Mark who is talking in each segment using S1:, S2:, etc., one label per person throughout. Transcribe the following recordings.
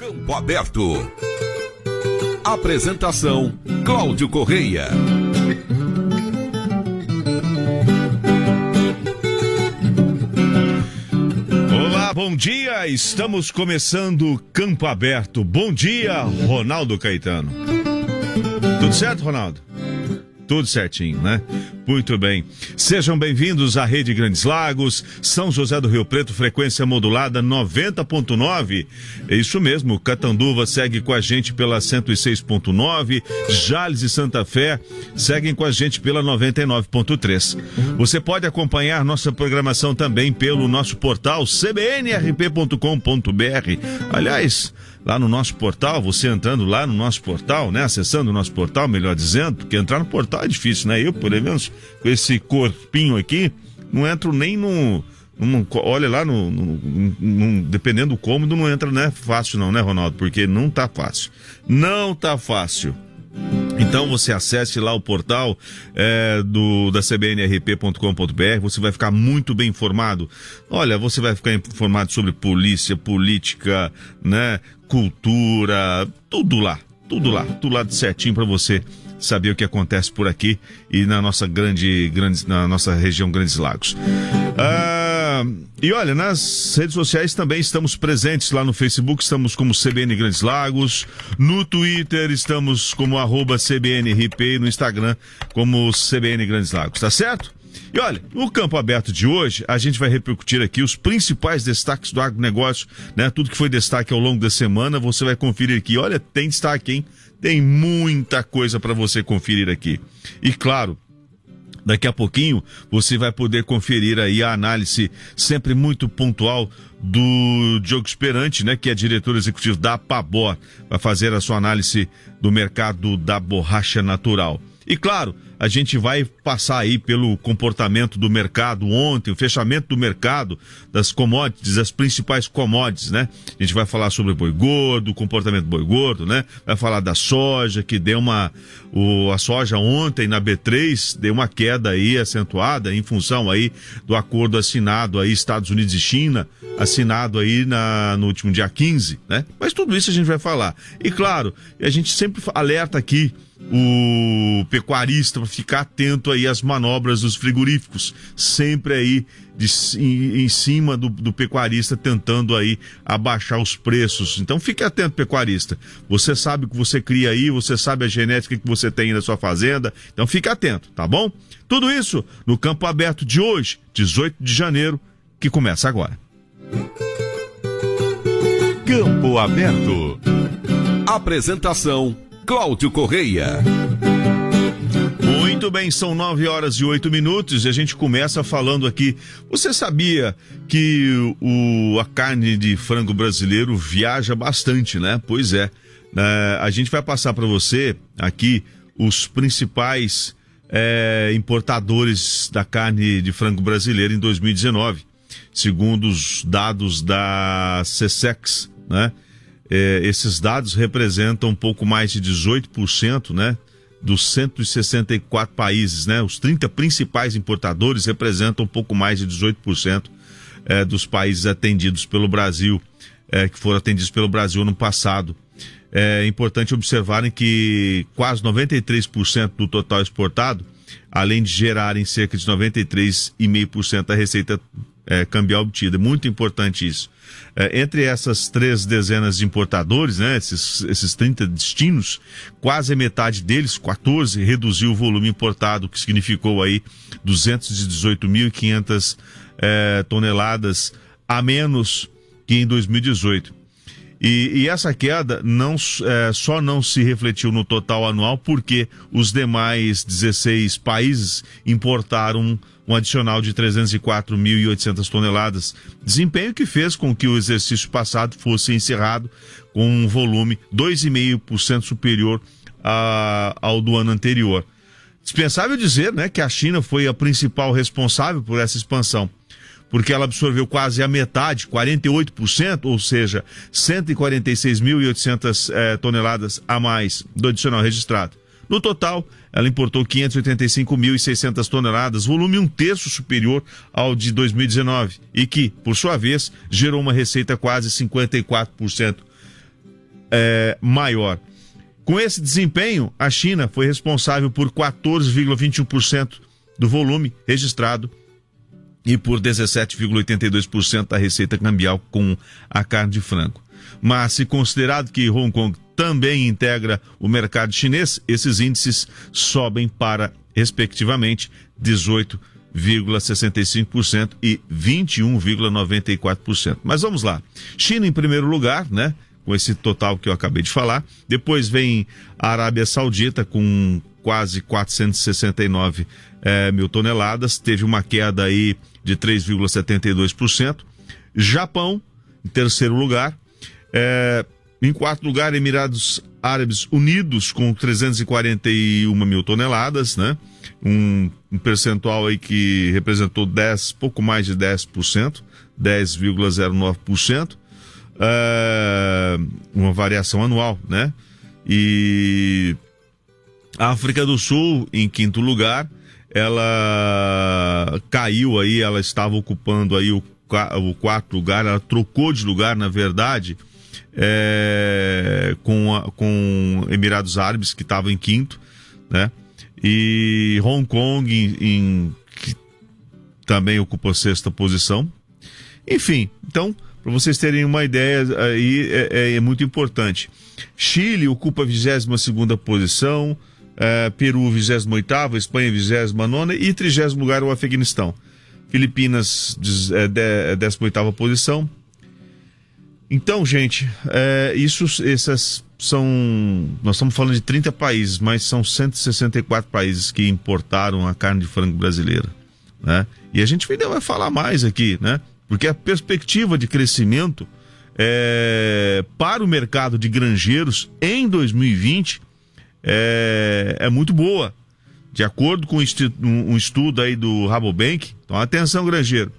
S1: Campo Aberto. Apresentação: Cláudio Correia.
S2: Olá, bom dia. Estamos começando Campo Aberto. Bom dia, Ronaldo Caetano. Tudo certo, Ronaldo? Tudo certinho, né? Muito bem. Sejam bem-vindos à Rede Grandes Lagos, São José do Rio Preto, frequência modulada 90.9. É isso mesmo, Catanduva segue com a gente pela 106.9, Jales e Santa Fé seguem com a gente pela 99.3. Você pode acompanhar nossa programação também pelo nosso portal cbnrp.com.br. Aliás, lá no nosso portal, você entrando lá no nosso portal, né? Acessando o nosso portal, melhor dizendo, porque entrar no portal é difícil, né? Eu, por menos, com esse corpinho aqui, não entro nem olha lá, dependendo do cômodo, não entra, né? Fácil não, né, Ronaldo? Porque não tá fácil. Não tá fácil. Então você acesse lá o portal da cbnrp.com.br, você vai ficar muito bem informado. Olha, você vai ficar informado sobre polícia, política, né, cultura, tudo lá de certinho para você saber o que acontece por aqui e na nossa na nossa região Grandes Lagos. E olha, nas redes sociais também estamos presentes. Lá no Facebook estamos como CBN Grandes Lagos, no Twitter estamos como @CBNRP, no Instagram como CBN Grandes Lagos, tá certo? E olha, no Campo Aberto de hoje, a gente vai repercutir aqui os principais destaques do agronegócio, né? Tudo que foi destaque ao longo da semana, você vai conferir aqui. Olha, tem destaque, hein? Tem muita coisa para você conferir aqui. E claro, daqui a pouquinho você vai poder conferir aí a análise sempre muito pontual do Diogo Esperante, né, que é diretor executivo da Pabor, vai fazer a sua análise do mercado da borracha natural. E claro, a gente vai passar aí pelo comportamento do mercado ontem, o fechamento do mercado das commodities, as principais commodities, né? A gente vai falar sobre o boi gordo, o comportamento do boi gordo, né? Vai falar da soja, que deu a soja ontem na B3 deu uma queda aí acentuada em função aí do acordo assinado aí Estados Unidos e China, assinado aí no último dia 15, né? Mas tudo isso a gente vai falar. E claro, a gente sempre alerta aqui o pecuarista para ficar atento aí às manobras dos frigoríficos, sempre aí em cima do pecuarista, tentando aí abaixar os preços. Então fique atento, pecuarista, você sabe o que você cria aí, você sabe a genética que você tem na sua fazenda, então fique atento, tá bom? Tudo isso no Campo Aberto de hoje, 18 de janeiro, que começa agora.
S1: Campo Aberto. Apresentação: Cláudio Correia.
S2: Muito bem, são 9h08 e a gente começa falando aqui. Você sabia que a carne de frango brasileiro viaja bastante, né? Pois é. A gente vai passar para você aqui os principais importadores da carne de frango brasileira em 2019, segundo os dados da SECEX, né? Esses dados representam um pouco mais de 18%, né, dos 164 países, né? Os 30 principais importadores representam um pouco mais de 18% dos países atendidos pelo Brasil, que foram atendidos pelo Brasil no passado. É importante observarem que quase 93% do total exportado, além de gerarem cerca de 93,5% da receita cambial obtida. Muito importante isso. Entre essas 3 dezenas de importadores, né, esses 30 destinos, quase a metade deles, 14, reduziu o volume importado, que significou aí 218.500 toneladas a menos que em 2018. E essa queda só não se refletiu no total anual porque os demais 16 países importaram um adicional de 304.800 toneladas, desempenho que fez com que o exercício passado fosse encerrado com um volume 2,5% superior ao do ano anterior. Dispensável dizer, né, que a China foi a principal responsável por essa expansão, porque ela absorveu quase a metade, 48%, ou seja, 146.800 toneladas a mais do adicional registrado. No total, ela importou 585.600 toneladas, volume 1/3 superior ao de 2019, e que, por sua vez, gerou uma receita quase 54% maior. Com esse desempenho, a China foi responsável por 14,21% do volume registrado e por 17,82% da receita cambial com a carne de frango. Mas, se considerado que Hong Kong também integra o mercado chinês, esses índices sobem para, respectivamente, 18,65% e 21,94%. Mas vamos lá. China em primeiro lugar, né? Com esse total que eu acabei de falar. Depois vem a Arábia Saudita com quase 469 mil toneladas. Teve uma queda aí de 3,72%. Japão em terceiro lugar. Em quarto lugar, Emirados Árabes Unidos com 341 mil toneladas, né? Um percentual aí que representou pouco mais de 10%, 10,09%. Uma variação anual, né? E a África do Sul, em quinto lugar, ela caiu aí, ela estava ocupando aí o quarto lugar, ela trocou de lugar, na verdade, com Emirados Árabes, que estava em quinto, né? E Hong Kong que também ocupou a sexta posição. Enfim, então, para vocês terem uma ideia, aí é muito importante. Chile ocupa a 22ª posição, Peru 28ª, Espanha 29ª e 30º lugar o Afeganistão. Filipinas 18ª posição. Então, gente, essas são... Nós estamos falando de 30 países, mas são 164 países que importaram a carne de frango brasileira, né? E a gente ainda vai falar mais aqui, né? Porque a perspectiva de crescimento para o mercado de granjeiros em 2020 é muito boa. De acordo com um estudo aí do Rabobank, então atenção, granjeiro,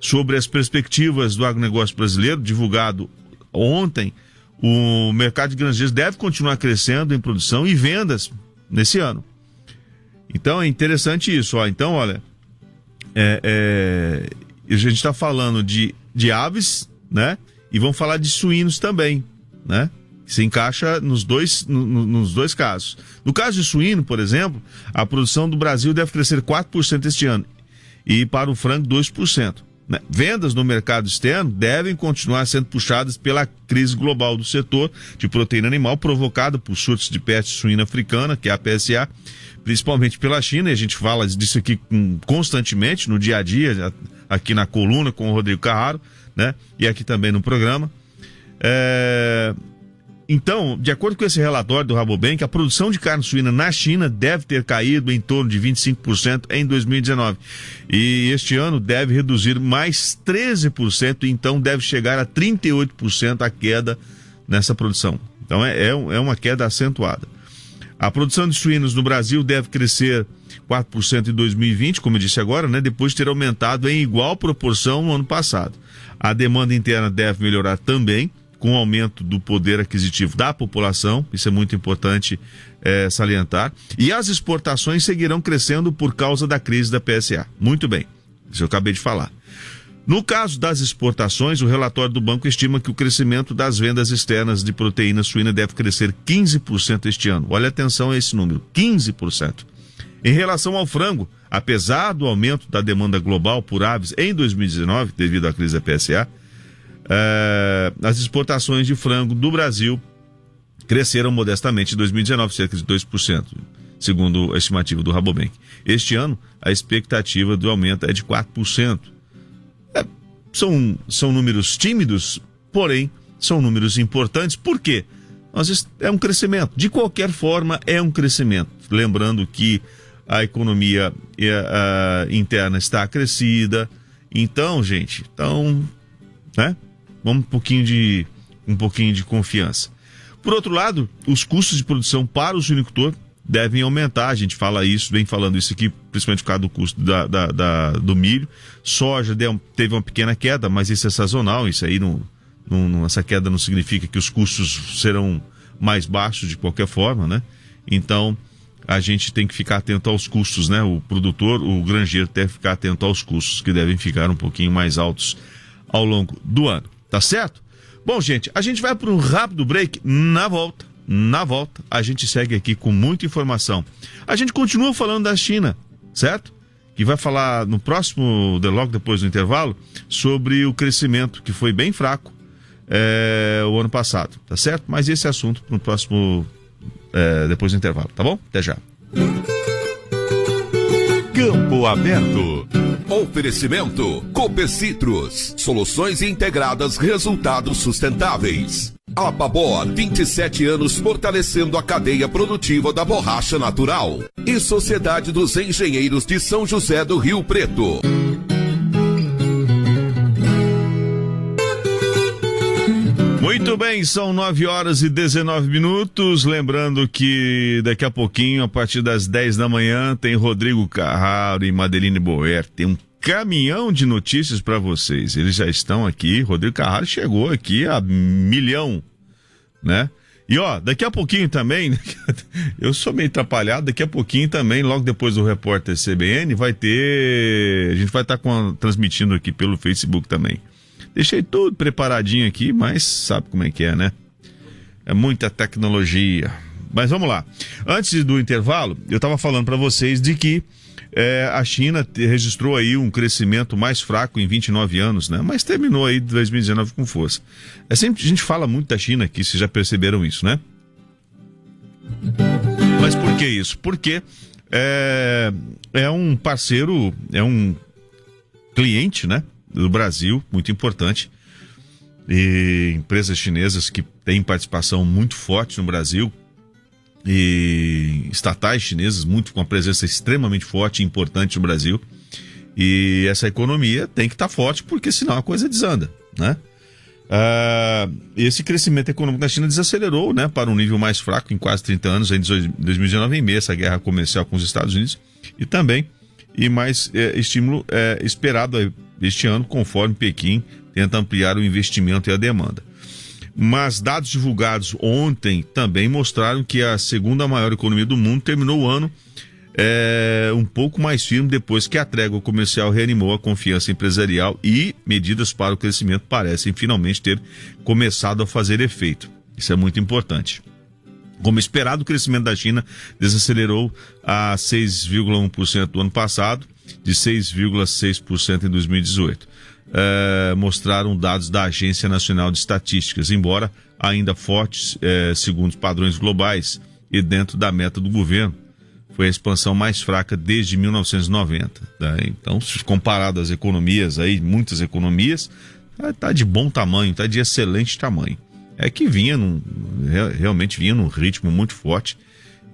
S2: sobre as perspectivas do agronegócio brasileiro, divulgado ontem, o mercado de granjeiros deve continuar crescendo em produção e vendas nesse ano. Então é interessante isso. Então, olha, a gente está falando de aves, né? E vamos falar de suínos também, né? Se encaixa nos dois casos. No caso de suíno, por exemplo, a produção do Brasil deve crescer 4% este ano e para o frango 2%. Né? Vendas no mercado externo devem continuar sendo puxadas pela crise global do setor de proteína animal provocada por surtos de peste suína africana, que é a PSA, principalmente pela China, e a gente fala disso aqui constantemente no dia a dia, aqui na coluna com o Rodrigo Carraro, né? E aqui também no programa. Então, de acordo com esse relatório do Rabobank, a produção de carne suína na China deve ter caído em torno de 25% em 2019. E este ano deve reduzir mais 13%, então deve chegar a 38% a queda nessa produção. Então é uma queda acentuada. A produção de suínos no Brasil deve crescer 4% em 2020, como eu disse agora, né? Depois de ter aumentado em igual proporção no ano passado. A demanda interna deve melhorar também, com o aumento do poder aquisitivo da população, isso é muito importante salientar, e as exportações seguirão crescendo por causa da crise da PSA. Muito bem, isso eu acabei de falar. No caso das exportações, o relatório do banco estima que o crescimento das vendas externas de proteína suína deve crescer 15% este ano. Olha atenção a esse número, 15%. Em relação ao frango, apesar do aumento da demanda global por aves em 2019, devido à crise da PSA, as exportações de frango do Brasil cresceram modestamente em 2019, cerca de 2%, segundo a estimativa do Rabobank. Este ano, a expectativa do aumento é de 4%. São números tímidos, porém, são números importantes. Por quê? É um crescimento. De qualquer forma, é um crescimento. Lembrando que a economia interna está crescida. Então, gente, né? Vamos um pouquinho de confiança. Por outro lado, os custos de produção para o suinicultor devem aumentar. A gente fala isso, vem falando isso aqui, principalmente por causa do custo do milho. Soja teve uma pequena queda, mas isso é sazonal. Isso aí essa queda não significa que os custos serão mais baixos de qualquer forma, né? Então, a gente tem que ficar atento aos custos, né? O produtor, o granjeiro deve ficar atento aos custos, que devem ficar um pouquinho mais altos ao longo do ano. Tá certo? Bom, gente, a gente vai para um rápido break. Na volta, a gente segue aqui com muita informação. A gente continua falando da China, certo? Que vai falar no próximo, logo depois do intervalo, sobre o crescimento que foi bem fraco o ano passado, tá certo? Mas esse assunto no próximo, depois do intervalo, tá bom? Até já.
S1: Campo Aberto. Oferecimento Cooper Citrus. Soluções integradas, resultados sustentáveis. Apabor, 27 anos fortalecendo a cadeia produtiva da borracha natural. E Sociedade dos Engenheiros de São José do Rio Preto.
S2: Muito bem, são 9h19. Lembrando que daqui a pouquinho, a partir das 10 da manhã, tem Rodrigo Carraro e Madeline Boer. Tem um caminhão de notícias para vocês. Eles já estão aqui. Rodrigo Carraro chegou aqui a milhão, né? E daqui a pouquinho também, eu sou meio atrapalhado, daqui a pouquinho também, logo depois do repórter CBN, a gente vai estar transmitindo aqui pelo Facebook também. Deixei tudo preparadinho aqui, mas sabe como é que é, né? É muita tecnologia. Mas vamos lá. Antes do intervalo, eu estava falando para vocês de que a China registrou aí um crescimento mais fraco em 29 anos, né? Mas terminou aí 2019 com força. A gente fala muito da China aqui, vocês já perceberam isso, né? Mas por que isso? Porque é um parceiro, é um cliente, né? Do Brasil, muito importante, e empresas chinesas que têm participação muito forte no Brasil, e estatais chinesas com uma presença extremamente forte e importante no Brasil, e essa economia tem que estar forte, porque senão a coisa desanda, né? Esse crescimento econômico da China desacelerou, né, para um nível mais fraco em quase 30 anos, em 2019, em meio a essa guerra comercial com os Estados Unidos, e mais estímulo esperado este ano, conforme Pequim tenta ampliar o investimento e a demanda. Mas dados divulgados ontem também mostraram que a segunda maior economia do mundo terminou o ano um pouco mais firme depois que a trégua comercial reanimou a confiança empresarial e medidas para o crescimento parecem finalmente ter começado a fazer efeito. Isso é muito importante. Como esperado, o crescimento da China desacelerou a 6,1% do ano passado, de 6,6% em 2018. Mostraram dados da Agência Nacional de Estatísticas, embora ainda fortes segundo os padrões globais e dentro da meta do governo. Foi a expansão mais fraca desde 1990. Tá? Então, se comparado às economias, muitas economias, está de bom tamanho, está de excelente tamanho. É que realmente vinha num ritmo muito forte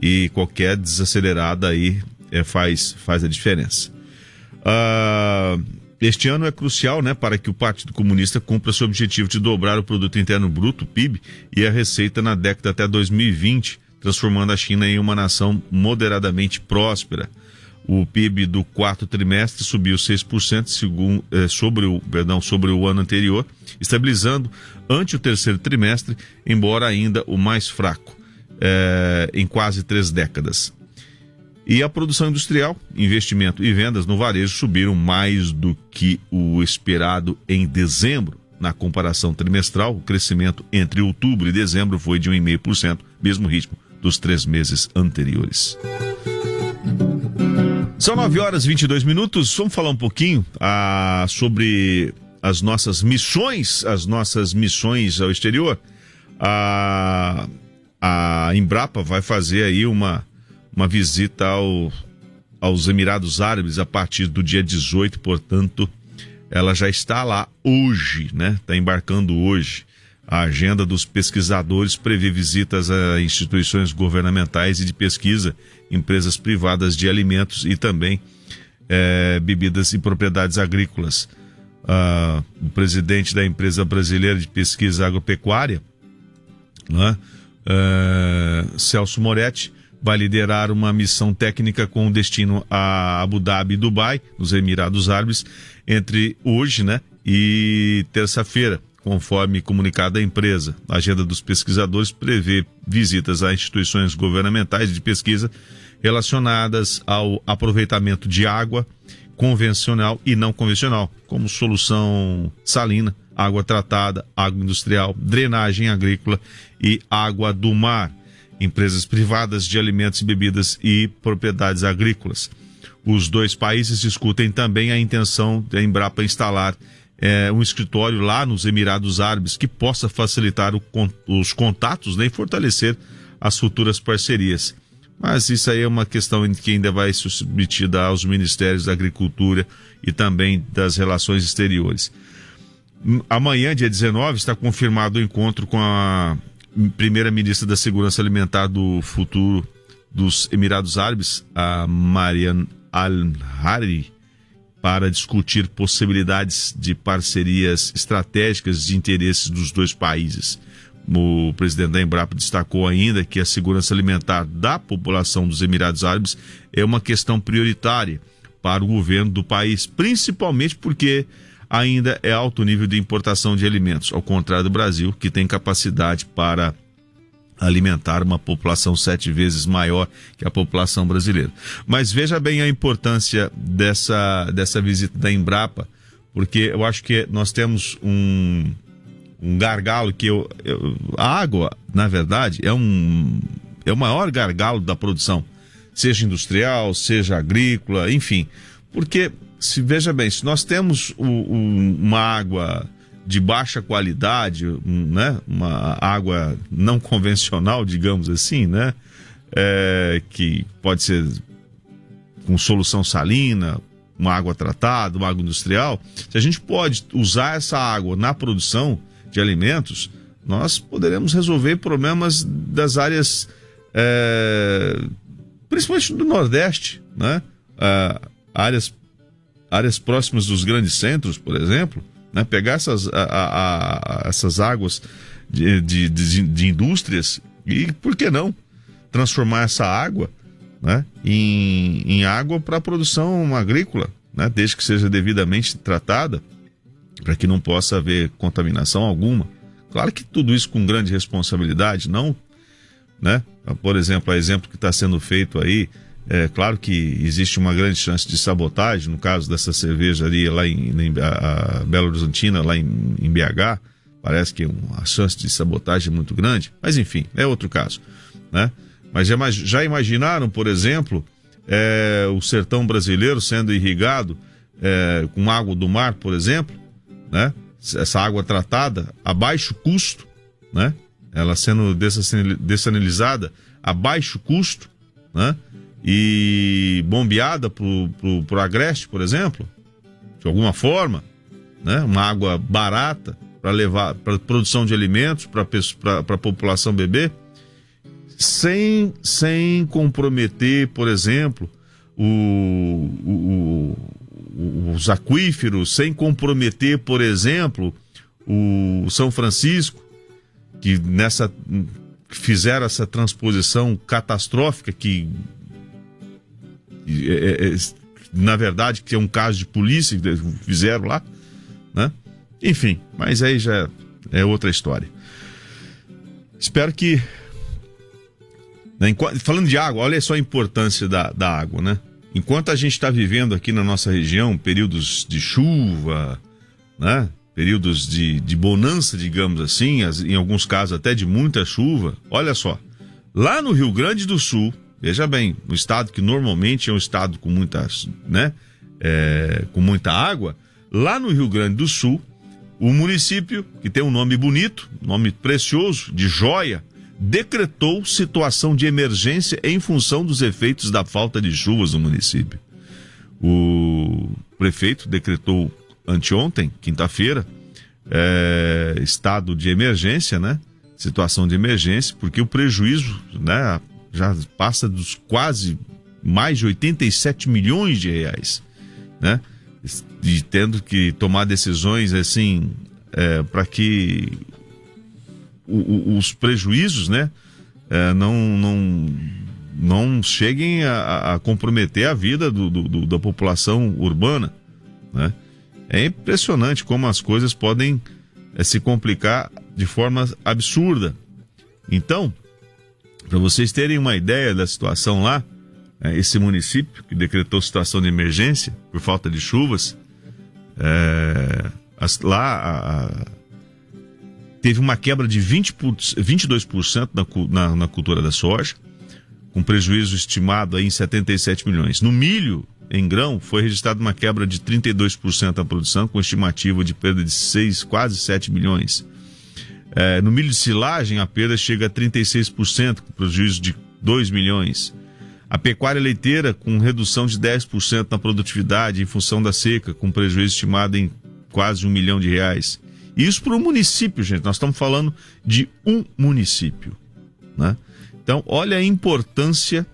S2: e qualquer desacelerada aí faz a diferença. Este ano é crucial, né, para que o Partido Comunista cumpra seu objetivo de dobrar o Produto Interno Bruto, PIB, e a receita na década até 2020, transformando a China em uma nação moderadamente próspera. O PIB do quarto trimestre subiu 6% sobre o ano anterior, estabilizando ante o terceiro trimestre, embora ainda o mais fraco em quase 3 décadas. E a produção industrial, investimento e vendas no varejo subiram mais do que o esperado em dezembro. Na comparação trimestral, o crescimento entre outubro e dezembro foi de 1,5%, mesmo ritmo dos 3 meses anteriores. São 9h22. Vamos falar um pouquinho sobre as nossas missões ao exterior. A Embrapa vai fazer aí uma visita aos Emirados Árabes a partir do dia 18, portanto, ela já está lá hoje, né? Está embarcando hoje. A agenda dos pesquisadores prevê visitas a instituições governamentais e de pesquisa, empresas privadas de alimentos e também bebidas e propriedades agrícolas. O presidente da empresa brasileira de pesquisa agropecuária, né, Celso Moretti, vai liderar uma missão técnica com destino a Abu Dhabi e Dubai, nos Emirados Árabes, entre hoje, né, e terça-feira, conforme comunicado da empresa. A agenda dos pesquisadores prevê visitas a instituições governamentais de pesquisa relacionadas ao aproveitamento de água convencional e não convencional, como solução salina, água tratada, água industrial, drenagem agrícola e água do mar, empresas privadas de alimentos e bebidas e propriedades agrícolas. Os dois países discutem também a intenção da Embrapa instalar um escritório lá nos Emirados Árabes que possa facilitar os contatos, né, e fortalecer as futuras parcerias. Mas isso aí é uma questão que ainda vai ser submetida aos Ministérios da Agricultura e também das Relações Exteriores. Amanhã, dia 19, está confirmado o encontro com a primeira-ministra da Segurança Alimentar do futuro dos Emirados Árabes, a Mariam Al-Hari, para discutir possibilidades de parcerias estratégicas de interesses dos dois países. O presidente da Embrapa destacou ainda que a segurança alimentar da população dos Emirados Árabes é uma questão prioritária para o governo do país, principalmente porque ainda é alto nível de importação de alimentos, ao contrário do Brasil, que tem capacidade para alimentar uma população 7 vezes maior que a população brasileira. Mas veja bem a importância dessa visita da Embrapa, porque eu acho que nós temos um gargalo que a água, na verdade, é o maior gargalo da produção, seja industrial, seja agrícola, enfim. Porque, veja bem, se nós temos uma água de baixa qualidade, né, uma água não convencional, digamos assim, né, que pode ser com solução salina, uma água tratada, uma água industrial, se a gente pode usar essa água na produção de alimentos, nós poderemos resolver problemas das áreas, principalmente do Nordeste, né? Áreas próximas dos grandes centros, por exemplo, né? Pegar essas águas de indústrias e, por que não, transformar essa água, né, em água para a produção agrícola, né? Desde que seja devidamente tratada, para que não possa haver contaminação alguma. Claro que tudo isso com grande responsabilidade, não, né? Por exemplo, o exemplo que está sendo feito aí, claro que existe uma grande chance de sabotagem, no caso dessa cervejaria lá em Belo Horizontina, lá em BH, parece que a chance de sabotagem é muito grande, mas enfim, é outro caso, né? Mas já imaginaram, por exemplo, o sertão brasileiro sendo irrigado com água do mar, por exemplo, né? Essa água tratada a baixo custo, né? Ela sendo dessalinizada a baixo custo, né? E bombeada pro Agreste, por exemplo, de alguma forma, né? Uma água barata para levar para produção de alimentos para a população beber, sem comprometer, por exemplo, os aquíferos, sem comprometer, por exemplo, o São Francisco, que fizeram essa transposição catastrófica que na verdade que é um caso de polícia que fizeram lá, né? Enfim, mas aí já é outra história. Espero que, né, falando de água, olha só a importância da água, né? Enquanto a gente está vivendo aqui na nossa região períodos de chuva, né? Períodos de bonança, digamos assim, em alguns casos até de muita chuva, olha só, lá no Rio Grande do Sul, veja bem, um estado que normalmente é um estado com com muita água, lá no Rio Grande do Sul, o município, que tem um nome bonito, nome precioso, de joia, decretou situação de emergência em função dos efeitos da falta de chuvas no município. O prefeito decretou anteontem, quinta-feira, estado de emergência, né? Situação de emergência, porque o prejuízo, né, já passa dos quase mais de 87 milhões de reais, né? E tendo que tomar decisões assim, para que os prejuízos, né, não cheguem a comprometer a vida da população urbana, né? É impressionante como as coisas podem se complicar de forma absurda. Então, para vocês terem uma ideia da situação lá, esse município que decretou situação de emergência por falta de chuvas, lá teve uma quebra de 22% na cultura da soja, com prejuízo estimado aí em 77 milhões. No milho, em grão, foi registrada uma quebra de 32% da produção, com estimativa de perda de quase 7 milhões. No milho de silagem, a perda chega a 36%, com prejuízo de 2 milhões. A pecuária leiteira, com redução de 10% na produtividade em função da seca, com prejuízo estimado em quase R$1 milhão. Isso para o município, gente. Nós estamos falando de um município, né? Então, olha a importância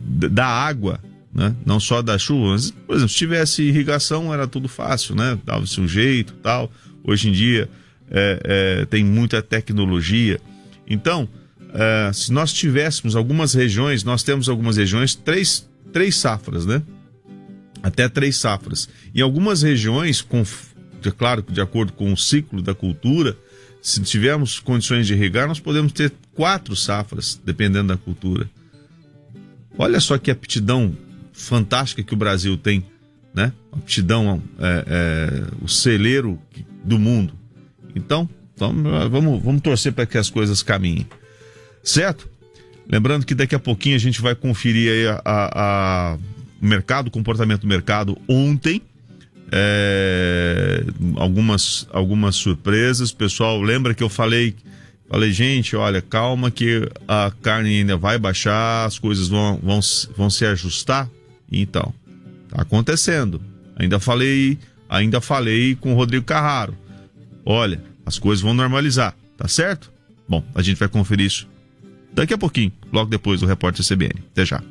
S2: da água, né? Não só da chuva, mas, por exemplo, se tivesse irrigação era tudo fácil, né? Dava-se um jeito, tal. Hoje em dia tem muita tecnologia. Então, se nós tivéssemos algumas regiões, nós temos algumas regiões, três safras, né? Até 3 safras. Em algumas regiões, claro, de acordo com o ciclo da cultura, se tivermos condições de irrigar, nós podemos ter 4 safras, dependendo da cultura. Olha só que aptidão fantástica que o Brasil tem, né? Aptidão, o celeiro do mundo. Então vamos torcer para que as coisas caminhem. Certo? Lembrando que daqui a pouquinho a gente vai conferir aí o comportamento do mercado ontem. Algumas surpresas. Pessoal, lembra que eu falei, gente, olha, calma que a carne ainda vai baixar, as coisas vão se ajustar. Então, tá acontecendo. Ainda falei com o Rodrigo Carraro. Olha, as coisas vão normalizar, tá certo? Bom, a gente vai conferir isso daqui a pouquinho, logo depois do Repórter CBN. Até já.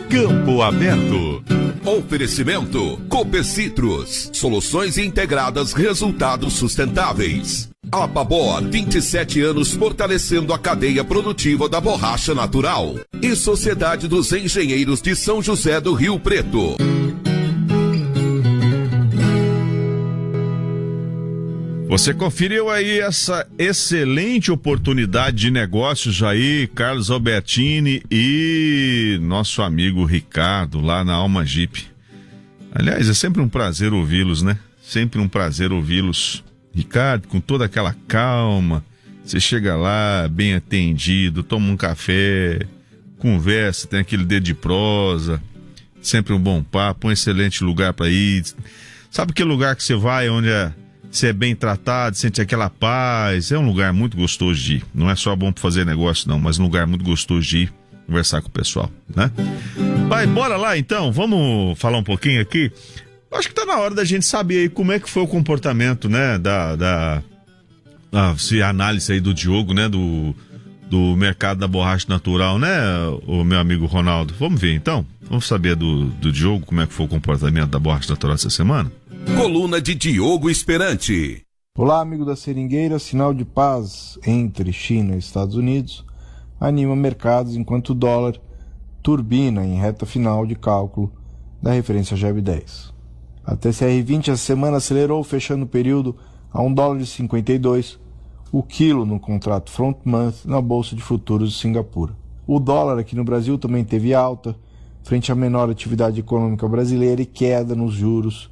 S1: Campo Aberto. Oferecimento Copecitrus. Soluções integradas, resultados sustentáveis. Apabor, 27 anos fortalecendo a cadeia produtiva da borracha natural. E Sociedade dos Engenheiros de São José do Rio Preto.
S2: Você conferiu aí essa excelente oportunidade de negócios aí, Carlos Albertini e nosso amigo Ricardo, lá na Alma Jeep. Aliás, é sempre um prazer ouvi-los, né? Sempre um prazer ouvi-los. Ricardo, com toda aquela calma, você chega lá, bem atendido, toma um café, conversa, tem aquele dedo de prosa, sempre um bom papo, um excelente lugar para ir. Sabe aquele lugar que você vai onde você é bem tratado, sente aquela paz? É um lugar muito gostoso de ir. Não é só bom para fazer negócio, não, mas um lugar muito gostoso de ir conversar com o pessoal, né? Vai, bora lá então, vamos falar um pouquinho aqui. Acho que tá na hora da gente saber aí como é que foi o comportamento, né, a análise aí do Diogo, né, do mercado da borracha natural, né, o meu amigo Ronaldo. Vamos ver então, vamos saber do Diogo como é que foi o comportamento da borracha natural essa semana?
S1: Coluna de Diogo Esperante.
S3: Olá, amigo da Seringueira. Sinal de paz entre China e Estados Unidos anima mercados enquanto o dólar turbina em reta final de cálculo da referência JEB 10. A TCR20 essa semana acelerou, fechando o período a $1,52 o quilo no contrato front month na Bolsa de Futuros de Singapura. O dólar aqui no Brasil também teve alta, frente à menor atividade econômica brasileira e queda nos juros,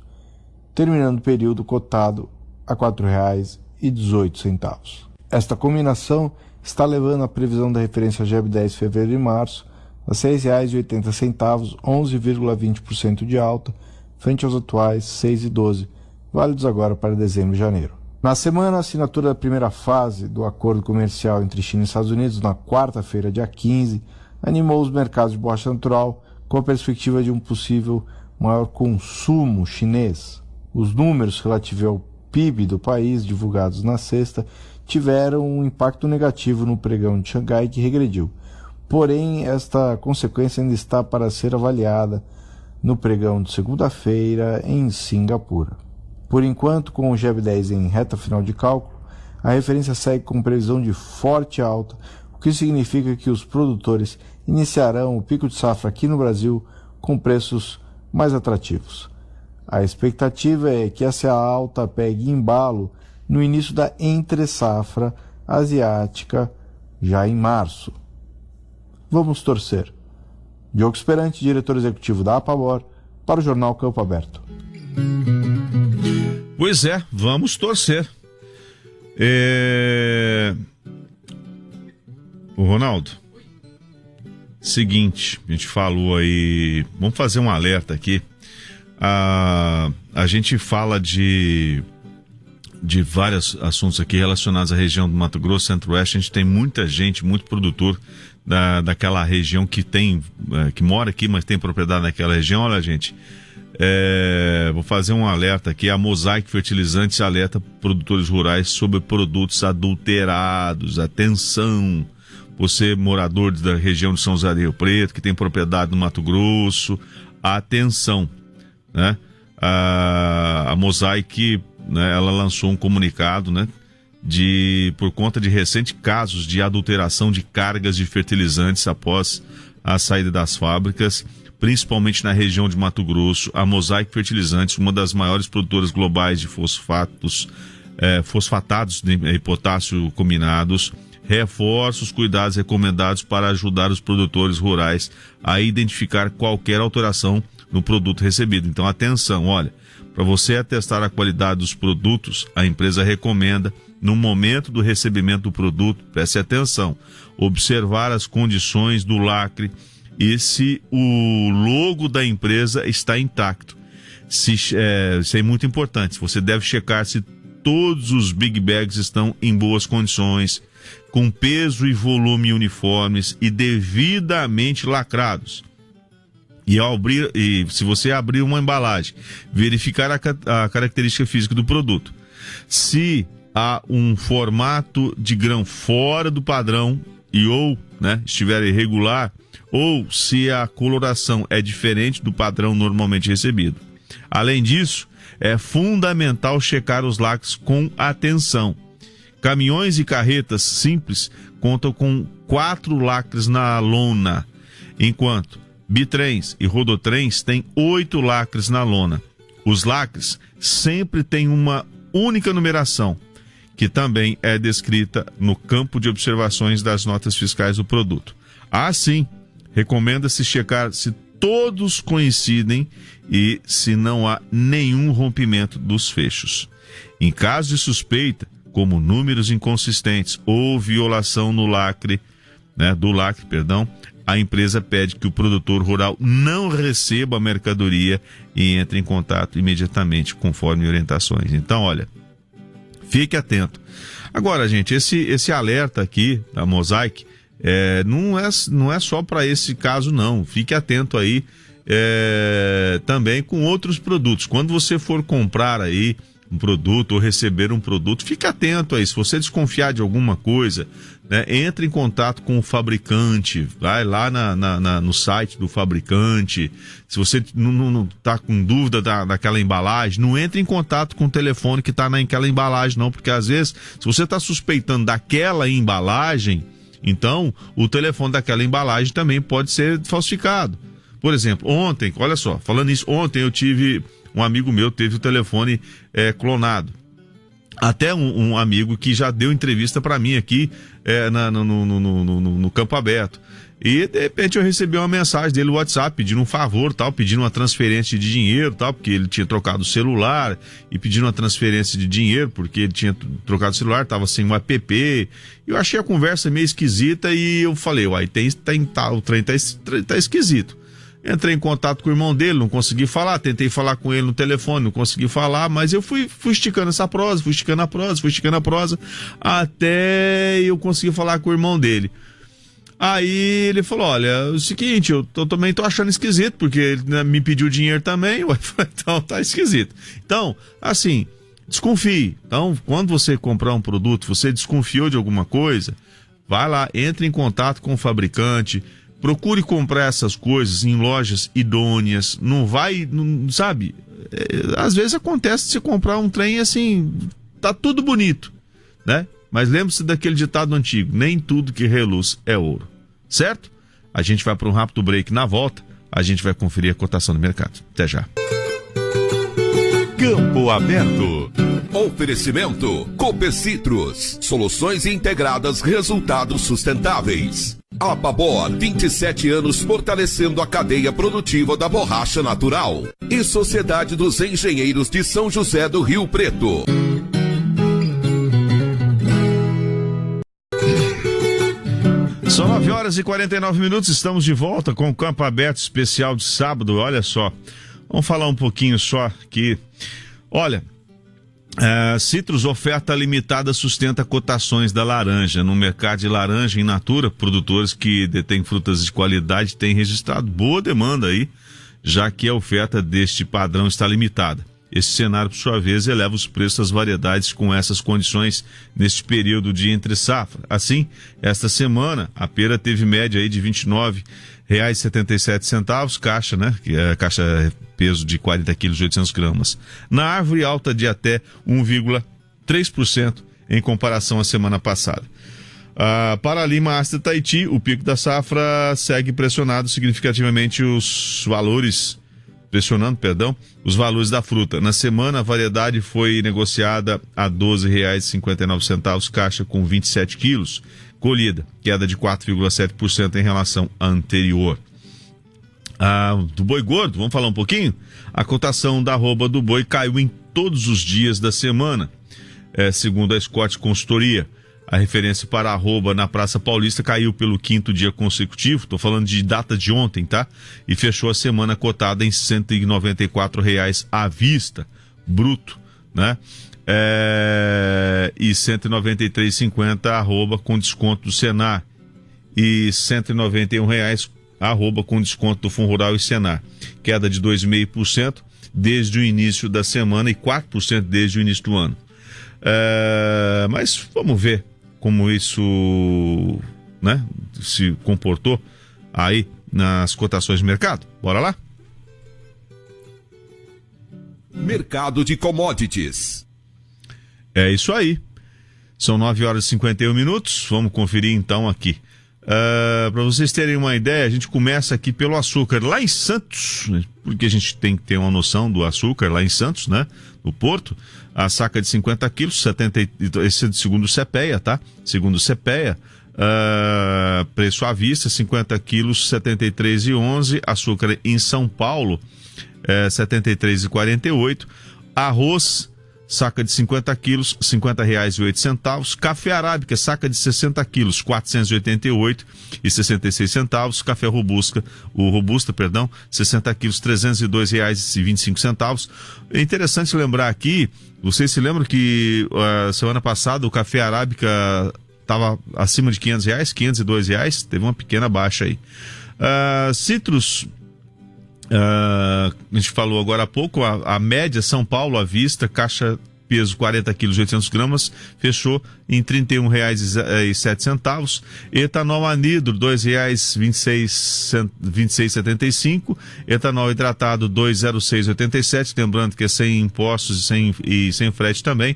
S3: terminando o período cotado a R$ 4,18. Esta combinação está levando a previsão da referência JEB 10 fevereiro e março a R$ 6,80, 11,20% de alta, frente aos atuais R$ 6,12, válidos agora para dezembro e janeiro. Na semana, a assinatura da primeira fase do acordo comercial entre China e Estados Unidos, na quarta-feira, dia 15, animou os mercados de borracha natural com a perspectiva de um possível maior consumo chinês. Os números relativos ao PIB do país, divulgados na sexta, tiveram um impacto negativo no pregão de Xangai, que regrediu. Porém, esta consequência ainda está para ser avaliada no pregão de segunda-feira em Singapura. Por enquanto, com o JEB 10 em reta final de cálculo, a referência segue com previsão de forte alta, o que significa que os produtores iniciarão o pico de safra aqui no Brasil com preços mais atrativos. A expectativa é que essa alta pegue embalo no início da entre-safra asiática, já em março. Vamos torcer. Diogo Esperante, diretor executivo da Apabor, para o jornal Campo Aberto.
S2: Pois é, vamos torcer. O Ronaldo, seguinte, a gente falou aí, vamos fazer um alerta aqui. A gente fala de vários assuntos aqui relacionados à região do Mato Grosso, Centro-Oeste. A gente tem muita gente, muito produtor daquela região que mora aqui, mas tem propriedade naquela região. Olha, gente, vou fazer um alerta aqui. A Mosaic Fertilizantes alerta produtores rurais sobre produtos adulterados. Atenção, você morador da região de São José do Rio Preto, que tem propriedade no Mato Grosso, atenção, né? A Mosaic, né, ela lançou um comunicado, né, por conta de recentes casos de adulteração de cargas de fertilizantes após a saída das fábricas, principalmente na região de Mato Grosso. A Mosaic Fertilizantes, uma das maiores produtoras globais de fosfatados de potássio combinados, reforça os cuidados recomendados para ajudar os produtores rurais a identificar qualquer alteração no produto recebido. Então, atenção, olha, para você atestar a qualidade dos produtos, a empresa recomenda, no momento do recebimento do produto, preste atenção, observar as condições do lacre e se o logo da empresa está intacto. Isso é muito importante. Você deve checar se todos os big bags estão em boas condições, com peso e volume uniformes e devidamente lacrados. E se você abrir uma embalagem, verificar a característica física do produto. Se há um formato de grão fora do padrão estiver irregular, ou se a coloração é diferente do padrão normalmente recebido. Além disso, é fundamental checar os lacres com atenção. Caminhões e carretas simples contam com 4 lacres na lona, enquanto bitrens e rodotrens têm 8 lacres na lona. Os lacres sempre têm uma única numeração, que também é descrita no campo de observações das notas fiscais do produto. Assim, recomenda-se checar se todos coincidem e se não há nenhum rompimento dos fechos. Em caso de suspeita, como números inconsistentes ou violação do lacre, a empresa pede que o produtor rural não receba a mercadoria e entre em contato imediatamente, conforme orientações. Então, olha, fique atento. Agora, gente, esse alerta aqui da Mosaic não é só para esse caso, não. Fique atento aí também com outros produtos. Quando você for comprar aí um produto ou receber um produto, fique atento aí. Se você desconfiar de alguma coisa, né, entre em contato com o fabricante, vai lá no site do fabricante. Se você não está com dúvida daquela embalagem, não entre em contato com o telefone que está naquela embalagem, não, porque às vezes, se você está suspeitando daquela embalagem, então o telefone daquela embalagem também pode ser falsificado. Por exemplo, ontem, olha só, falando isso, ontem um amigo meu teve o telefone clonado. Até um amigo que já deu entrevista para mim aqui no Campo Aberto. E de repente eu recebi uma mensagem dele no WhatsApp pedindo um favor, pedindo uma transferência de dinheiro, porque ele tinha trocado o celular e pedindo uma transferência de dinheiro porque ele tinha trocado o celular, estava sem um app. Eu achei a conversa meio esquisita e eu falei, o trem tá esquisito. Entrei em contato com o irmão dele, não consegui falar, tentei falar com ele no telefone, não consegui falar, mas eu fui esticando essa prosa, fui esticando a prosa, até eu conseguir falar com o irmão dele. Aí ele falou, olha, é o seguinte, eu também tô achando esquisito, porque ele me pediu dinheiro também, então tá esquisito. Então, assim, desconfie. Então, quando você comprar um produto, você desconfiou de alguma coisa, vai lá, entre em contato com o fabricante, procure comprar essas coisas em lojas idôneas, sabe? Às vezes acontece de você comprar um trem assim, tá tudo bonito, né? Mas lembre-se daquele ditado antigo, nem tudo que reluz é ouro, certo? A gente vai para um rápido break, na volta a gente vai conferir a cotação do mercado. Até já.
S1: Campo Aberto. Oferecimento Copecitrus. Soluções integradas, resultados sustentáveis. A Pabor, 27 anos fortalecendo a cadeia produtiva da borracha natural. E Sociedade dos Engenheiros de São José do Rio Preto.
S2: São 9h49, estamos de volta com o Campo Aberto especial de sábado. Olha só, vamos falar um pouquinho só aqui. Olha, Citrus oferta limitada sustenta cotações da laranja. No mercado de laranja in natura, produtores que detêm frutas de qualidade têm registrado boa demanda aí, já que a oferta deste padrão está limitada. Esse cenário, por sua vez, eleva os preços das variedades com essas condições neste período de entre-safra. Assim, esta semana, a pera teve média aí de R$ 29,77, caixa, né? Que é caixa peso de 40 quilos, 800 gramas. Na árvore, alta de até 1,3% em comparação à semana passada. Para a lima ácida Tahiti, o pico da safra segue pressionando significativamente os valores da fruta. Na semana, a variedade foi negociada a R$ 12,59, caixa com 27 quilos, colhida, queda de 4,7% em relação à anterior. Do boi gordo, vamos falar um pouquinho? A cotação da arroba do boi caiu em todos os dias da semana, segundo a Scott Consultoria. A referência para a arroba na Praça Paulista caiu pelo 5º dia consecutivo, estou falando de data de ontem, tá? E fechou a semana cotada em R$ 194,00 à vista, bruto, né? E R$ 193,50 arroba com desconto do Senar. E R$ 191,00 arroba com desconto do Fundo Rural e Senar. Queda de 2,5% desde o início da semana e 4% desde o início do ano. Mas vamos ver como isso, né, se comportou aí nas cotações de mercado. Bora lá?
S1: Mercado de commodities.
S2: É isso aí. São 9h51. Vamos conferir então aqui. Para vocês terem uma ideia, a gente começa aqui pelo açúcar lá em Santos, né, porque a gente tem que ter uma noção do açúcar lá em Santos, né, no Porto. A saca de 50 quilos, esse segundo o CPEA, tá? Segundo o CPEA, preço à vista, 50 quilos, R$ 73,11. Açúcar em São Paulo, R$ 73,48. Arroz, saca de 50 quilos, R$ 50,08. Café arábica, saca de 60 quilos, R$ 488,66. Café robusta, 60 quilos, R$ 302,25. É interessante lembrar aqui, vocês se lembram que semana passada o café arábica estava acima de R$ 500, R$ 502, teve uma pequena baixa aí. Citrus, a gente falou agora há pouco, a média São Paulo à vista, caixa peso 40 quilos, 800 gramas, fechou em R$ 31,07. Etanol anidro, R$ 2,2675. Etanol hidratado, R$ 2,0687. Lembrando que é sem impostos e sem frete também.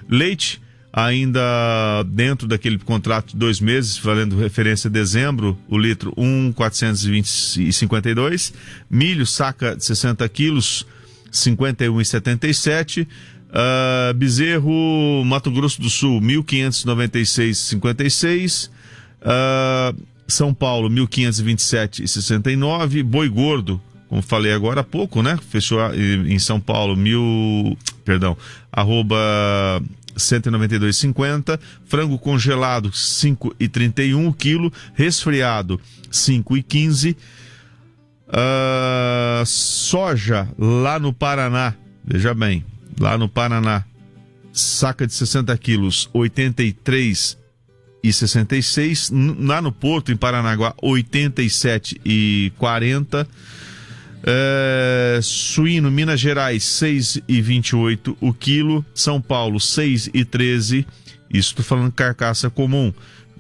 S2: Leite, ainda dentro daquele contrato de 2 meses, valendo referência a dezembro, o litro 1,452. Milho, saca de 60 quilos, R$ 51,77. Bezerro, Mato Grosso do Sul, 1.596,56. São Paulo, 1.527,69. Boi gordo, como falei agora há pouco, né? Fechou em São Paulo, arroba 192,50. Frango congelado, 5,31 o quilo. Resfriado, 5,15. Soja, lá no Paraná, veja bem, lá no Paraná, saca de 60 quilos, R$ 83,66. Lá no Porto, em Paranaguá, R$ 87,40. Suíno, Minas Gerais, 6,28 o quilo. São Paulo, 6,13. Isso estou falando carcaça comum.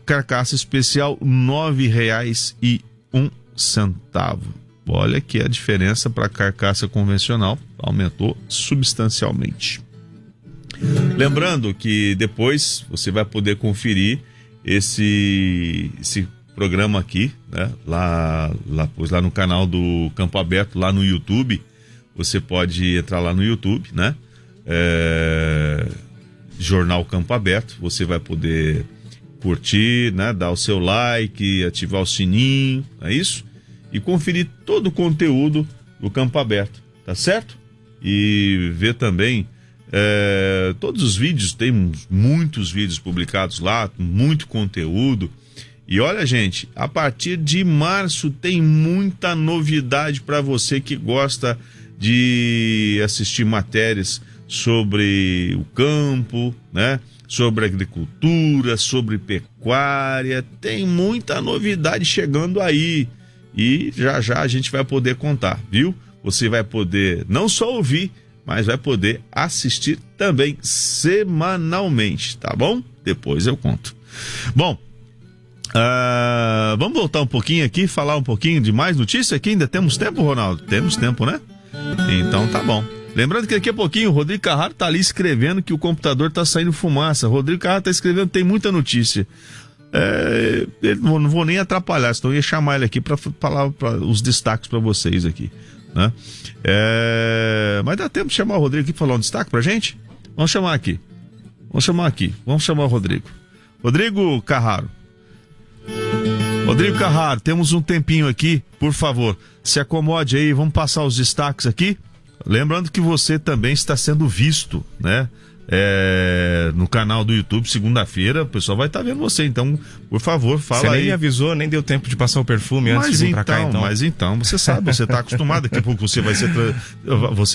S2: Carcaça especial, R$ 9,01. Olha que a diferença para a carcaça convencional aumentou substancialmente. Lembrando que depois você vai poder conferir esse programa aqui, né? Lá no canal do Campo Aberto, lá no YouTube. Você pode entrar lá no YouTube, né? Jornal Campo Aberto. Você vai poder curtir, né? Dar o seu like, ativar o sininho, é isso? E conferir todo o conteúdo do Campo Aberto, tá certo? E ver também todos os vídeos, tem muitos vídeos publicados lá, muito conteúdo. E olha, gente, a partir de março tem muita novidade para você que gosta de assistir matérias sobre o campo, né? Sobre agricultura, sobre pecuária. Tem muita novidade chegando aí. E já já a gente vai poder contar, viu? Você vai poder não só ouvir, mas vai poder assistir também semanalmente, tá bom? Depois eu conto. Bom, vamos voltar um pouquinho aqui, falar um pouquinho de mais notícia aqui. Ainda temos tempo, Ronaldo? Temos tempo, né? Então tá bom. Lembrando que daqui a pouquinho o Rodrigo Carraro tá ali escrevendo que o computador tá saindo fumaça. Rodrigo Carraro tá escrevendo, tem muita notícia. Não vou nem atrapalhar, senão eu ia chamar ele aqui para falar os destaques para vocês aqui, né? Mas dá tempo de chamar o Rodrigo aqui para falar um destaque pra gente? Vamos chamar o Rodrigo. Rodrigo Carraro. Rodrigo Carraro, temos um tempinho aqui, por favor, se acomode aí, vamos passar os destaques aqui. Lembrando que você também está sendo visto, né? No canal do YouTube, segunda-feira, o pessoal vai estar vendo você, então, por favor, fala aí.
S4: Você nem me avisou, nem deu tempo de passar o perfume antes de vir pra cá, então.
S2: Mas então, você sabe, você está acostumado, daqui a pouco você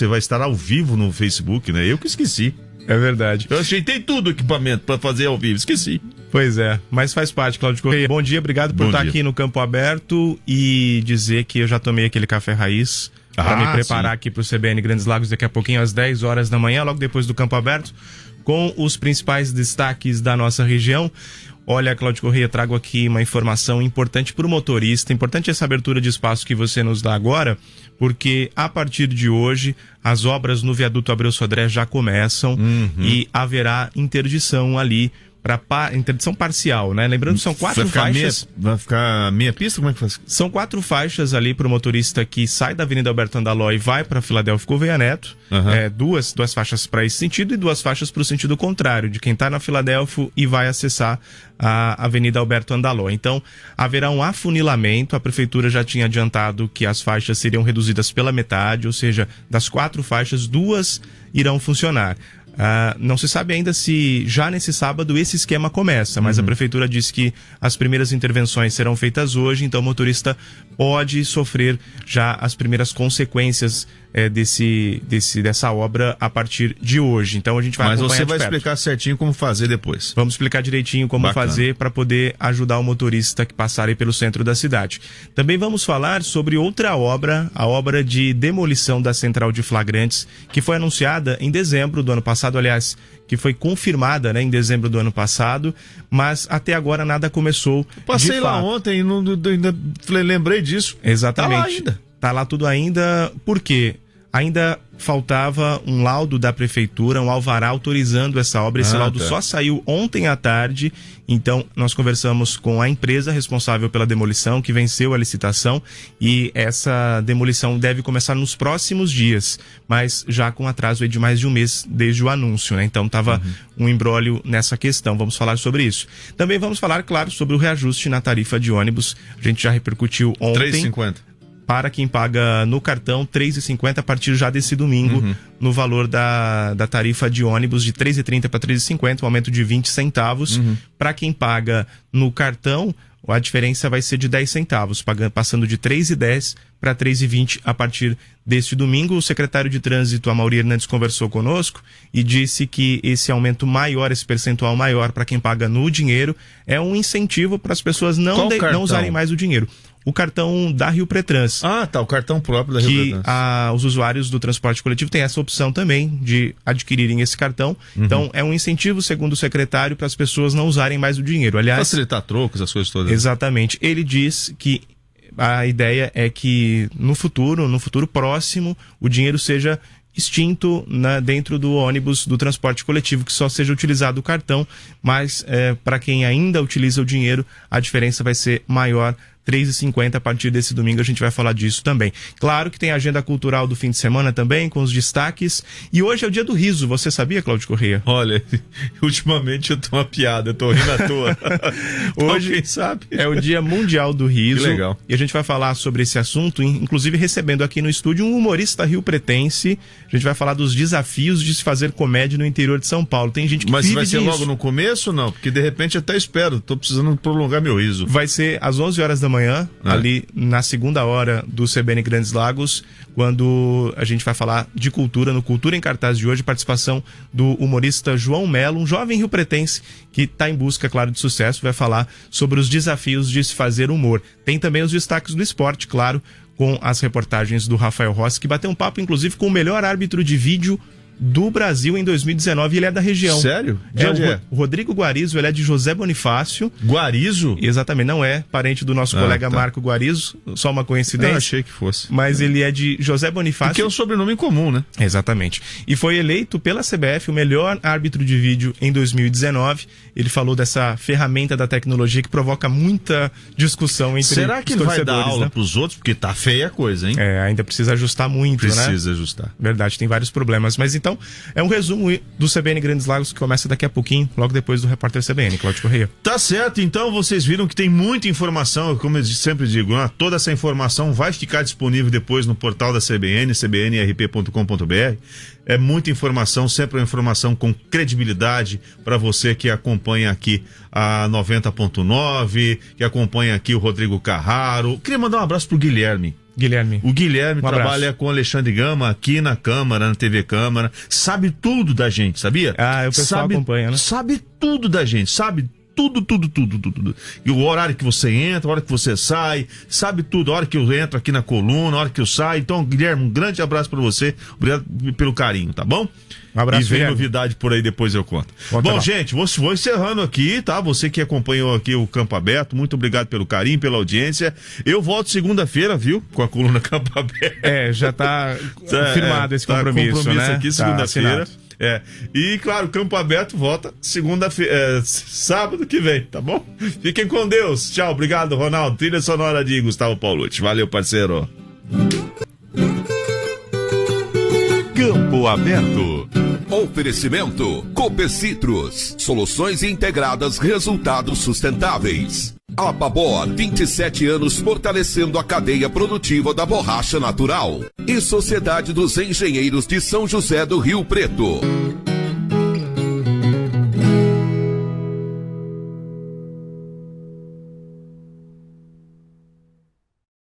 S2: vai estar ao vivo no Facebook, né? Eu que esqueci.
S4: É verdade.
S2: Eu ajeitei tudo o equipamento para fazer ao vivo, esqueci.
S4: Pois é, mas faz parte, Cláudio Correia. Bom dia, obrigado por estar aqui no Campo Aberto e dizer que eu já tomei aquele café raiz para me preparar aqui para o CBN Grandes Lagos daqui a pouquinho às 10 horas da manhã, logo depois do Campo Aberto, com os principais destaques da nossa região. Olha, Cláudio Correia, trago aqui uma informação importante para o motorista, importante essa abertura de espaço que você nos dá agora, porque a partir de hoje as obras no viaduto Abreu Sodré já começam e haverá interdição ali, interdição parcial, né? Lembrando que são 4 faixas.
S2: Vai ficar meia pista? Como é que faz?
S4: São 4 faixas ali para o motorista que sai da Avenida Alberto Andaló e vai para Filadélfia Gouveia Neto. Duas faixas para esse sentido e 2 faixas para o sentido contrário, de quem está na Filadélfia e vai acessar a Avenida Alberto Andaló. Então, haverá um afunilamento. A prefeitura já tinha adiantado que as faixas seriam reduzidas pela metade, ou seja, das 4 faixas, 2 irão funcionar. Não se sabe ainda se já nesse sábado esse esquema começa, mas a prefeitura disse que as primeiras intervenções serão feitas hoje, então o motorista pode sofrer já as primeiras consequências dessa obra a partir de hoje. Então a gente vai acompanhar.
S2: Mas você vai
S4: de perto.
S2: explicar certinho como fazer depois.
S4: Vamos explicar direitinho como fazer para poder ajudar o motorista que passar aí pelo centro da cidade. Também vamos falar sobre outra obra, a obra de demolição da central de flagrantes, que foi anunciada em dezembro do ano passado, aliás, que foi confirmada, né, em dezembro do ano passado, mas até agora nada começou.
S2: Passei lá ontem e ainda lembrei disso.
S4: Exatamente.
S2: Tá lá ainda.
S4: Tá lá tudo ainda, por quê? Ainda faltava um laudo da prefeitura, um alvará autorizando essa obra. Esse laudo só saiu ontem à tarde, então nós conversamos com a empresa responsável pela demolição, que venceu a licitação, e essa demolição deve começar nos próximos dias, mas já com atraso aí de mais de um mês desde o anúncio, né? Então estava um imbróglio nessa questão, vamos falar sobre isso. Também vamos falar, claro, sobre o reajuste na tarifa de ônibus. A gente já repercutiu ontem.
S2: 3,50.
S4: Para quem paga no cartão, R$ 3,50 a partir já desse domingo, no valor da tarifa de ônibus, de R$ 3,30 para R$ 3,50, um aumento de 20 centavos. Para quem paga no cartão, a diferença vai ser de 10 centavos, passando de R$ 3,10 para R$ 3,20 a partir deste domingo. O secretário de Trânsito, Amaury Hernandes, conversou conosco e disse que esse aumento maior, esse percentual maior para quem paga no dinheiro, é um incentivo para as pessoas não usarem mais o dinheiro. O cartão da Rio Pretrans.
S2: O cartão próprio da Rio Pretrans.
S4: Que os usuários do transporte coletivo têm essa opção também de adquirirem esse cartão. Então, é um incentivo, segundo o secretário, para as pessoas não usarem mais o dinheiro. Aliás,
S2: facilitar trocos, as coisas todas.
S4: Exatamente. Ele diz que a ideia é que no futuro próximo, o dinheiro seja extinto dentro do ônibus do transporte coletivo, que só seja utilizado o cartão, mas para quem ainda utiliza o dinheiro, a diferença vai ser maior, 3h50 a partir desse domingo a gente vai falar disso também. Claro que tem a agenda cultural do fim de semana também, com os destaques. E hoje é o dia do riso, você sabia, Cláudio Corrêa?
S2: Olha, ultimamente eu tô uma piada, eu tô rindo à toa.
S4: Hoje, quem sabe? É o Dia Mundial do Riso.
S2: Que legal.
S4: E a gente vai falar sobre esse assunto, inclusive recebendo aqui no estúdio um humorista rio-pretense. A gente vai falar dos desafios de se fazer comédia no interior de São Paulo. Tem gente que
S2: Mas
S4: vive
S2: vai ser
S4: disso.
S2: logo no começo ou não? Porque de repente eu até espero, tô precisando prolongar meu riso.
S4: Vai ser às 11 horas da manhã, ali na segunda hora do CBN Grandes Lagos, quando a gente vai falar de cultura, no Cultura em Cartaz de hoje, participação do humorista João Melo, um jovem rio-pretense que está em busca, claro, de sucesso, vai falar sobre os desafios de se fazer humor. Tem também os destaques do esporte, claro, com as reportagens do Rafael Rossi, que bateu um papo, inclusive, com o melhor árbitro de vídeo do Brasil em 2019, ele é da região.
S2: Sério? De onde é?
S4: O Rodrigo Guarizo, ele é de José Bonifácio.
S2: Guarizo?
S4: Exatamente, não é parente do nosso colega Marco Guarizo, só uma coincidência.
S2: Eu achei que fosse.
S4: Mas ele é de José Bonifácio.
S2: Porque é um sobrenome comum, né?
S4: Exatamente. E foi eleito pela CBF o melhor árbitro de vídeo em 2019. Ele falou dessa ferramenta da tecnologia que provoca muita discussão entre os torcedores.
S2: Será que ele vai dar aula pros outros? Porque tá feia a coisa, hein?
S4: Ainda precisa ajustar muito, né?
S2: Precisa ajustar.
S4: Verdade, tem vários problemas. Mas então, é um resumo do CBN Grandes Lagos que começa daqui a pouquinho, logo depois do Repórter CBN, Cláudio Corrêa.
S2: Tá certo, então vocês viram que tem muita informação, como eu sempre digo, né? Toda essa informação vai ficar disponível depois no portal da CBN, cbnrp.com.br. É muita informação, sempre uma informação com credibilidade para você que acompanha aqui a 90.9, que acompanha aqui o Rodrigo Carraro. Queria mandar um abraço pro Guilherme. O Guilherme trabalha com Alexandre Gama aqui na Câmara, na TV Câmara, sabe tudo da gente, sabia?
S4: O pessoal acompanha, né?
S2: Sabe tudo da gente, sabe tudo. E o horário que você entra, a hora que você sai, sabe tudo, a hora que eu entro aqui na coluna, a hora que eu saio. Então, Guilherme, um grande abraço pra você, obrigado pelo carinho, tá bom?
S4: Um abraço,
S2: e vem
S4: Guilherme.
S2: Novidade por aí, depois eu conto. Bom, lá. Gente, vou encerrando aqui, tá? Você que acompanhou aqui o Campo Aberto, muito obrigado pelo carinho, pela audiência. Eu volto segunda-feira, viu? Com a coluna Campo Aberto.
S4: Já tá firmado esse compromisso, né?
S2: Aqui segunda-feira. E claro, Campo Aberto volta segunda-feira, sábado que vem, tá bom? Fiquem com Deus. Tchau, obrigado, Ronaldo. Trilha sonora de Gustavo Paulucci. Valeu, parceiro.
S1: Campo Aberto. Oferecimento Copecitrus. Soluções integradas, resultados sustentáveis. Apabor, 27 anos fortalecendo a cadeia produtiva da borracha natural. E Sociedade dos Engenheiros de São José do Rio Preto.